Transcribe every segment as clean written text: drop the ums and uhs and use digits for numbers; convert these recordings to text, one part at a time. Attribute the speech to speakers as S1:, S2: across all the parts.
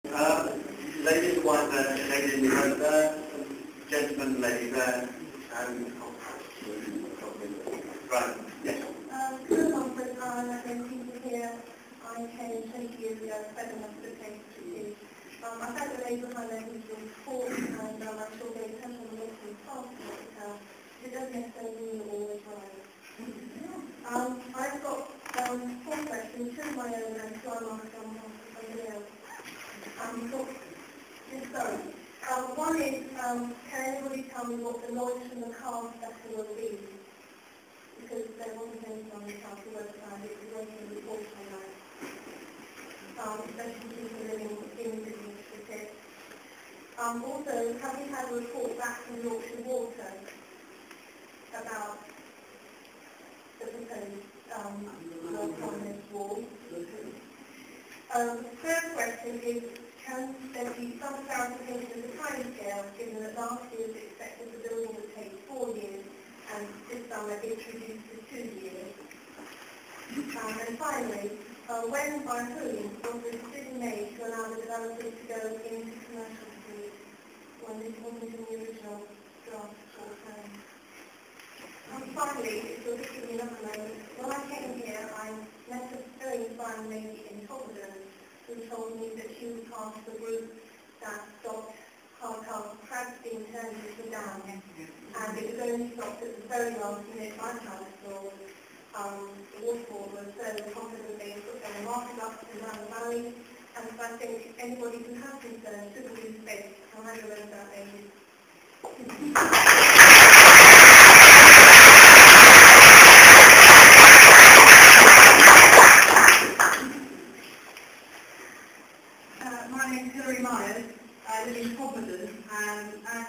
S1: Ladies in white there, lady in the red there, gentleman, lady there, and right, yes.
S2: To the conference, I've been people here. I came 20 years ago, 7 months ago, came to see. I had a lady behind there who's been taught, and I'm sure they touch on the Muslim passport. It doesn't necessarily mean all the time. I've got 4 questions, 2 of my own and 2 I'm asking on behalf of somebody else. One is, can anybody tell me what the noise from the car sector will be? Because there wasn't anything on the council website, it was only a report on that. Especially people living in the district. Also, have we had a report back from Yorkshire Water about the proposed work on this wall? The third question is, can there be some clarification of the timescale, given that last year was expected the building would take 4 years, and this summer it's reduced to 2 years? And finally, when by whom was the decision made to allow the developers to go into commercial street when this wasn't in the original draft or plan? And finally, if you'll just give me another moment, when I came here, I met a very inspiring lady in Providence who told me that she was part of the group that stopped Harcar crabs being turned into dam, and it was only stopped at the very last minute by council. The waterfall was so confident they put their market up and down the valley, and so I think anybody who has concerns should be space. I'll hand over to that lady. My name is Hilary Myers. I live in Providence, and as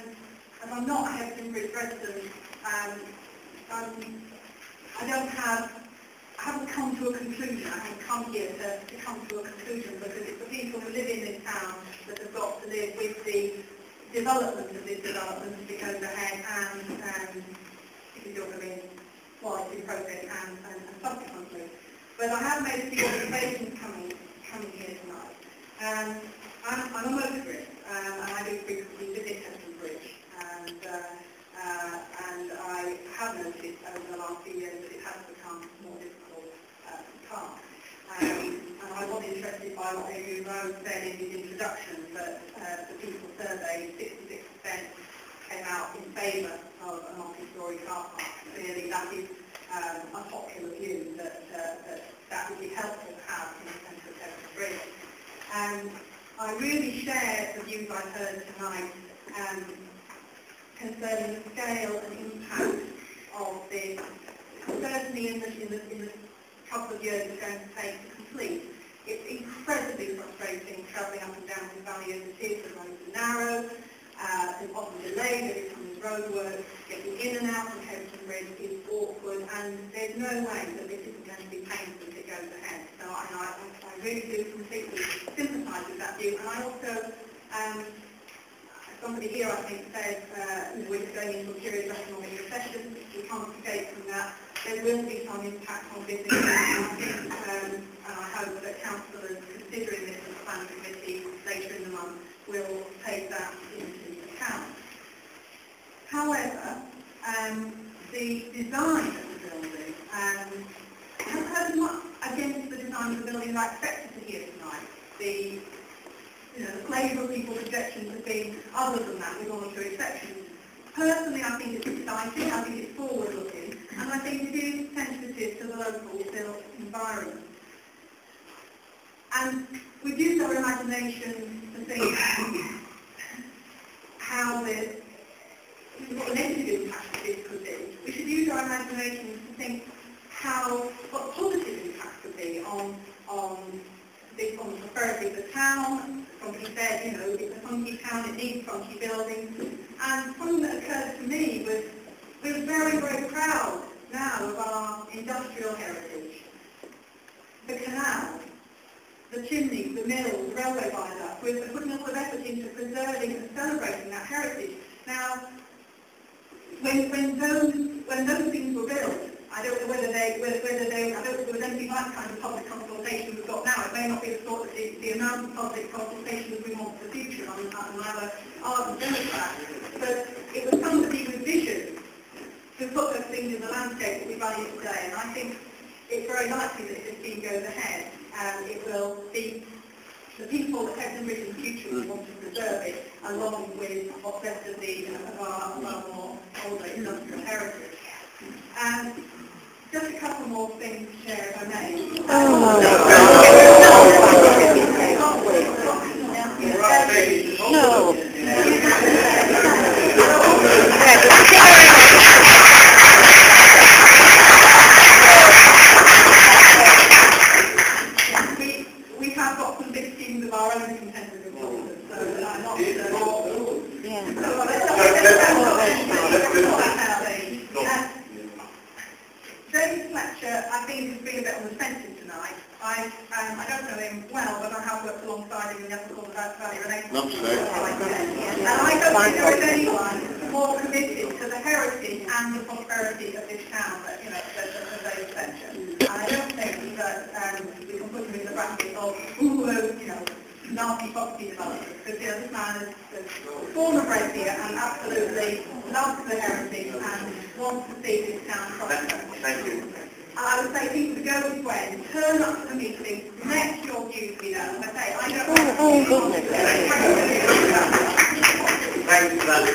S2: I'm not a Hexham Bridge resident, I haven't come to a conclusion. I haven't come here to come to a conclusion, because it's the people who live in this town that have got to live with the development of this development as it goes ahead, and if you know what I mean, while it's in progress and subsequently. But I have made a few observations coming here tonight. I'm a motorist, and I do frequently visit Hexham Bridge, and I have noticed over the last few years that it has become more difficult to park. And I was interested by what Adrian Rose said in his introduction, that the people surveyed, 66% came out in favour of a multi-storey car park. Clearly that is a popular view, that would be helpful to have in the centre of Hexham Bridge. And I really share the views I've heard tonight concerning the scale and impact of this. Certainly in the couple of years it's going to take to complete. It's incredibly frustrating travelling up and down the valley as it is. The roads are narrow, there's often delay, there is some roadwork, getting in and out of Hexham Bridge is awkward, and there's no way that this isn't going to be painful if it goes ahead. So I really do completely sympathise with that view. And I also, somebody here I think said we're going into a period of economic recession. We can't escape from that. There will be some impact on business, and I hope that councillors considering this as a planning committee later in the month will take that into account. However, the design of the building, I haven't heard much against the design of the building I expected to hear tonight. The flavour of people's objections have been other than that, with one or two exceptions. Personally, I think it's exciting, I think it's forward-looking, and I think it is sensitive to the local built environment. And we've used our imagination to think what the negative impact of this could be. We should use our imagination to think what positive impact could be on the prosperity of the town. Somebody said, it's a funky town, it needs funky buildings. And something that occurred to me was we're very, very proud now of our industrial heritage. The canal, the chimneys, the mills, the railway viaduct. We're putting a lot of effort into preserving and celebrating that heritage. Now, when those things were built, I don't know whether I don't think there was anything like the kind of public consultation we've got now. It may not be the sort of the amount of public consultation that we want for the future. I'm an ardent Democrat, but it was somebody with vision who put those things in the landscape that we value today. And I think it's very likely that if this scheme goes ahead, it will be the people that have enriched in the future who want to preserve it, along with what's left of our more older industrial heritage. And just a couple more things, Chair, if I may.
S3: No.
S2: We have got some big schemes of our own contenders in Bolton, so I'm not James Fletcher, I think, has been a bit on the defensive tonight. I don't know him well, but I have worked alongside him in the Upper Valley Relations. And I don't think there is anyone more committed to the heritage and the prosperity of this town than James Fletcher. And I don't think that we can put him in the bracket of nasty property developers, because this man is born and bred here and absolutely loves the heritage and wants to see this town prosper.
S1: Thank you.
S2: I would say people to go with Gwen, turn up to the meeting, let your views be known. I say, I don't
S3: goodness.
S1: Thank you for that.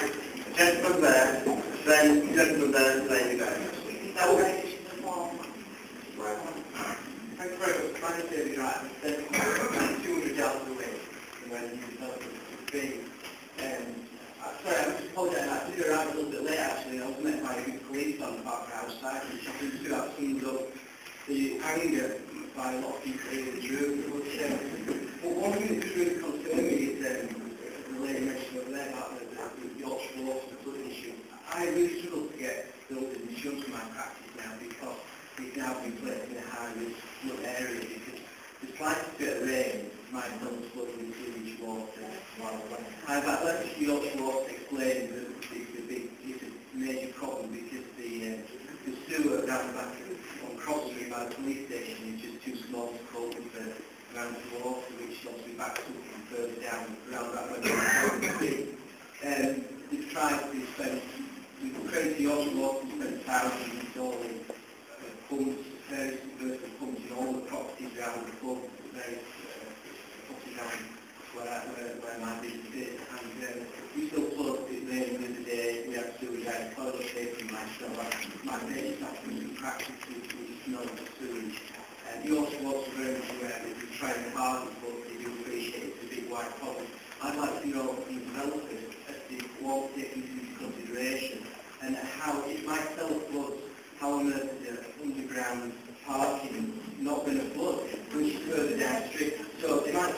S1: Gentleman there, then gentleman there, lady there. Thank you very much. Trying to say it right. 200 yards away from where the new development would be. Sorry, I just apologise. I did arrive a little bit late actually. I was met by a good police on the park outside, which I think to have summed up the anger by a lot of people here in the room. But one thing that just really concerned me is the lady mentioned over there about the Yorkshire Water, the flooding issue. I really struggle to get building insurance for my practice now because it's now been placed in a high-risk flood area because the slightest bit of rain might not flood into sewage water. I've let the Yorkshire Water explain that it's a major problem because the sewer down the back on Cross Street by the police station is just too small to cope with the amount of water which obviously backs up from further down around that way. They've tried to spend, we've created the Yorkshire Water to spend thousands installing pumps, various vertical pumps in all the properties around the pub, various properties around where my business is, and we still flood it raining the other day. We have sewage out of toilet paper in my patients actually in practice with smell of sewage. The Yorkshire Water very much aware that we're trying hard, but they do appreciate it's a big white problem. I'd like to know the developers as to what take into consideration and how it might sell floods, how on earth is underground parking not going to flood, which is further downstream. So they might